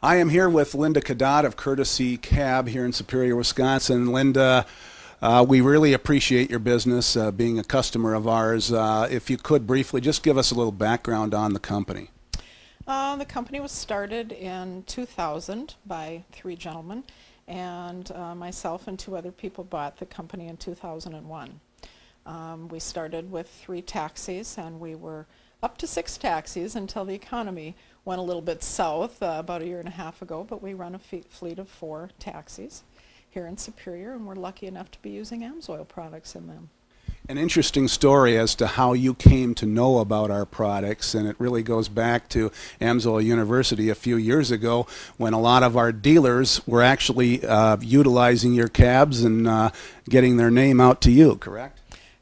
I am here with Linda Cadott of Courtesy Cab here in Superior, Wisconsin. Linda, we really appreciate your business, being a customer of ours. If you could briefly just give us a little background on the company. The company was started in 2000 by three gentlemen, and myself and two other people bought the company in 2001. We started with 3 taxis, and we were up to 6 taxis until the economy went a little bit south about a year and a half ago, but we run a fleet of 4 taxis here in Superior, and we're lucky enough to be using Amsoil products in them. An interesting story as to how you came to know about our products, and it really goes back to Amsoil University a few years ago when a lot of our dealers were actually utilizing your cabs and getting their name out to you, correct?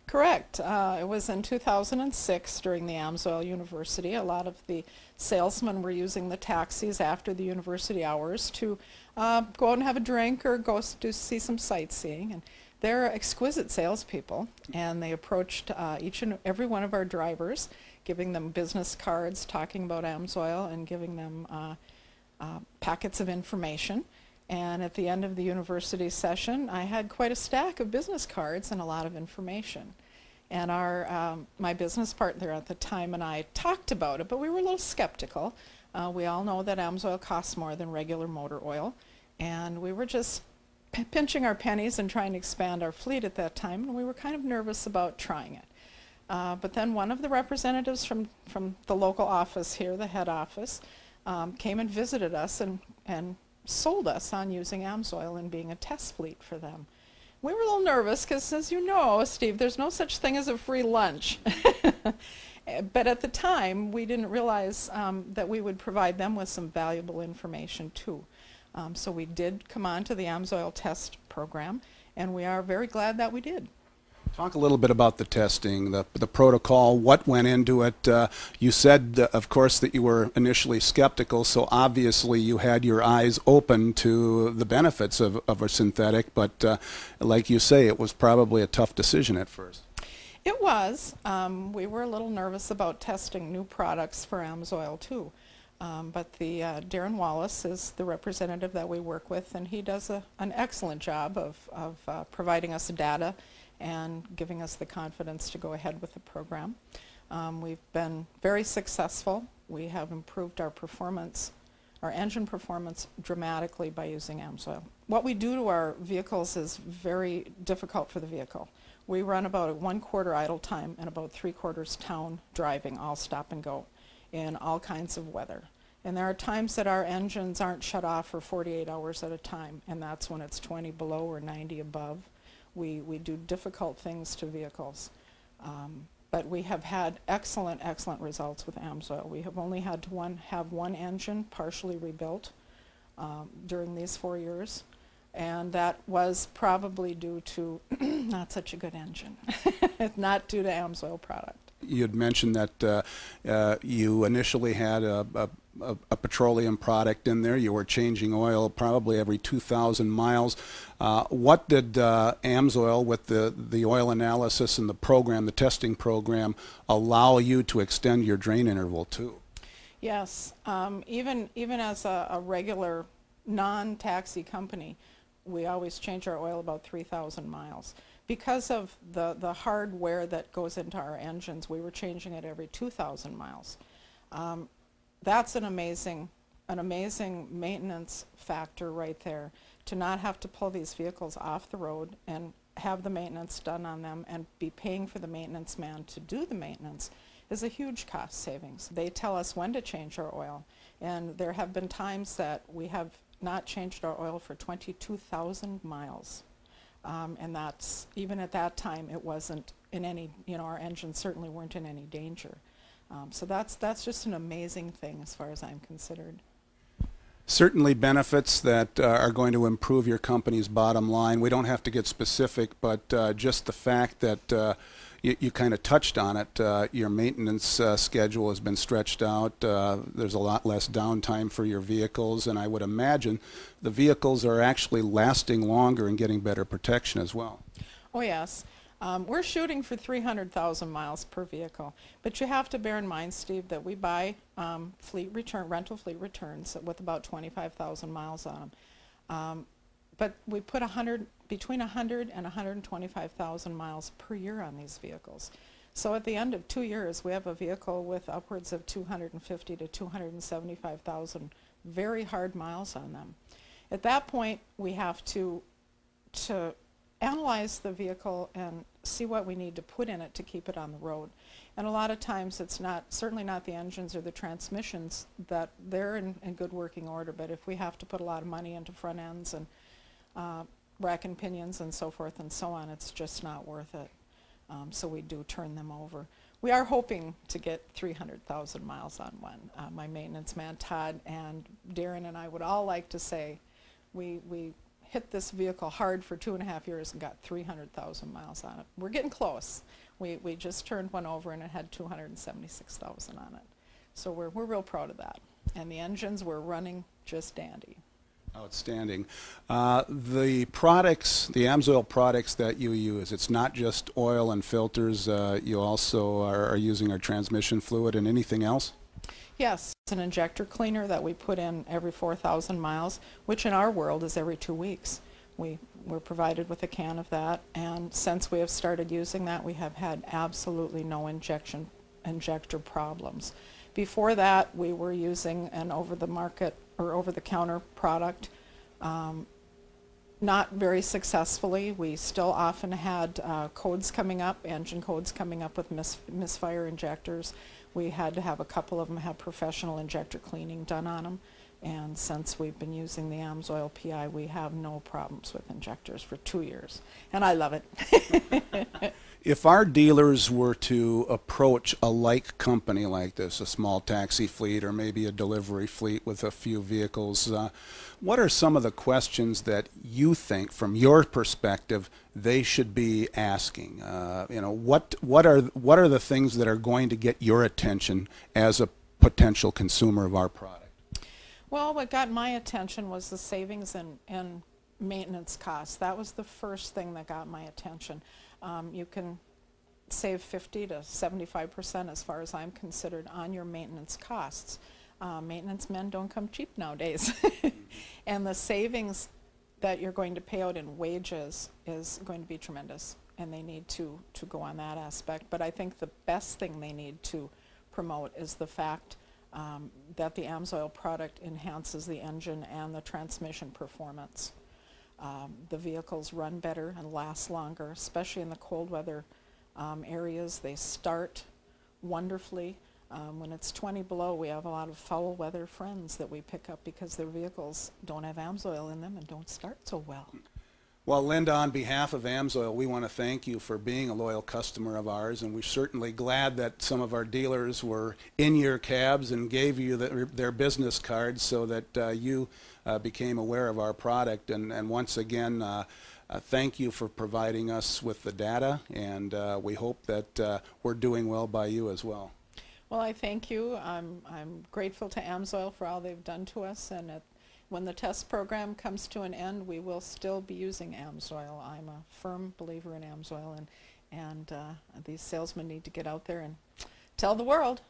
Correct. It was in 2006 during the Amsoil University. A lot of the salesmen were using the taxis after the university hours to go out and have a drink or go to see some sightseeing. And they're exquisite salespeople, and they approached each and every one of our drivers, giving them business cards, talking about Amsoil, and giving them packets of information. And at the end of the university session, I had quite a stack of business cards and a lot of information. And my business partner at the time and I talked about it, but we were a little skeptical. We all know that Amsoil costs more than regular motor oil, and we were just pinching our pennies and trying to expand our fleet at that time, and we were kind of nervous about trying it. But then one of the representatives from the local office here, the head office, came and visited us and sold us on using Amsoil and being a test fleet for them. We were a little nervous because, as you know, Steve, there's no such thing as a free lunch. But at the time, we didn't realize that we would provide them with some valuable information too. So we did come on to the Amsoil test program, and we are very glad that we did. Talk a little bit about the testing, the protocol, what went into it. You said, of course, that you were initially skeptical, so obviously you had your eyes open to the benefits of a synthetic, but like you say, it was probably a tough decision at first. It was. We were a little nervous about testing new products for Amsoil too. But Darren Wallace is the representative that we work with, and he does an excellent job of providing us data and giving us the confidence to go ahead with the program. We've been very successful. We have improved our performance, our engine performance, dramatically by using Amsoil. What we do to our vehicles is very difficult for the vehicle. We run about a 1/4 idle time and about 3/4 town driving, all stop and go, in all kinds of weather. And there are times that our engines aren't shut off for 48 hours at a time, and that's when it's 20 below or 90 above. We do difficult things to vehicles. But we have had excellent results with Amsoil. We have only had to have one engine partially rebuilt during these 4 years, and that was probably due to not such a good engine, not due to Amsoil product. You'd mentioned that you initially had a petroleum product in there. You were changing oil probably every 2,000 miles. What did Amsoil, with the oil analysis and the program, the testing program, allow you to extend your drain interval to? Yes, even as a regular non-taxi company, we always change our oil about 3,000 miles. Because of the hardware that goes into our engines, we were changing it every 2,000 miles. That's an amazing maintenance factor right there, to not have to pull these vehicles off the road and have the maintenance done on them and be paying for the maintenance man to do the maintenance is a huge cost savings. They tell us when to change our oil, and there have been times that we have not changed our oil for 22,000 miles. And that's, even at that time, it wasn't in any, our engines certainly weren't in any danger. So that's just an amazing thing as far as I'm considered. Certainly benefits that are going to improve your company's bottom line. We don't have to get specific, but just the fact that you kind of touched on it. Your maintenance schedule has been stretched out. There's a lot less downtime for your vehicles, and I would imagine the vehicles are actually lasting longer and getting better protection as well. Oh yes. We're shooting for 300,000 miles per vehicle, but you have to bear in mind, Steve, that we buy rental fleet returns with about 25,000 miles on them. But we put between 100 and 125,000 miles per year on these vehicles. So at the end of 2 years, we have a vehicle with upwards of 250 to 275,000 very hard miles on them. At that point, we have to analyze the vehicle and see what we need to put in it to keep it on the road. And a lot of times it's certainly not the engines or the transmissions, that they're in good working order, but if we have to put a lot of money into front ends and rack and pinions and so forth and so on, it's just not worth it. So we do turn them over. We are hoping to get 300,000 miles on one. My maintenance man, Todd, and Darren and I would all like to say we hit this vehicle hard for 2.5 years and got 300,000 miles on it. We're getting close. We just turned one over and it had 276,000 on it. So we're real proud of that. And the engines were running just dandy. Outstanding. The products, the Amsoil products that you use, it's not just oil and filters. You also are using our transmission fluid and anything else? Yes, it's an injector cleaner that we put in every 4,000 miles, which in our world is every 2 weeks. We're provided with a can of that, and since we have started using that, we have had absolutely no injector problems. Before that, we were using an over-the-market or over-the-counter product, not very successfully. We still often had codes coming up, engine codes coming up with misfire injectors. We had to have a couple of them have professional injector cleaning done on them. And since we've been using the Amsoil PI, we have no problems with injectors for 2 years. And I love it. If our dealers were to approach a like company like this, a small taxi fleet or maybe a delivery fleet with a few vehicles, what are some of the questions that you think, from your perspective, they should be asking? What are the things that are going to get your attention as a potential consumer of our product? Well, what got my attention was the savings in maintenance costs. That was the first thing that got my attention. You can save 50 to 75% as far as I'm considered on your maintenance costs. Maintenance men don't come cheap nowadays. And the savings that you're going to pay out in wages is going to be tremendous, and they need to go on that aspect. But I think the best thing they need to promote is the fact that the Amsoil product enhances the engine and the transmission performance. The vehicles run better and last longer, especially in the cold weather areas. They start wonderfully. When it's 20 below, we have a lot of foul weather friends that we pick up because their vehicles don't have Amsoil in them and don't start so well. Well, Linda, on behalf of Amsoil, we want to thank you for being a loyal customer of ours, and we're certainly glad that some of our dealers were in your cabs and gave you their business cards so that you became aware of our product. And once again, thank you for providing us with the data, and we hope that we're doing well by you as well. Well, I thank you. I'm grateful to Amsoil for all they've done to us, and when the test program comes to an end, we will still be using Amsoil. I'm a firm believer in Amsoil, and these salesmen need to get out there and tell the world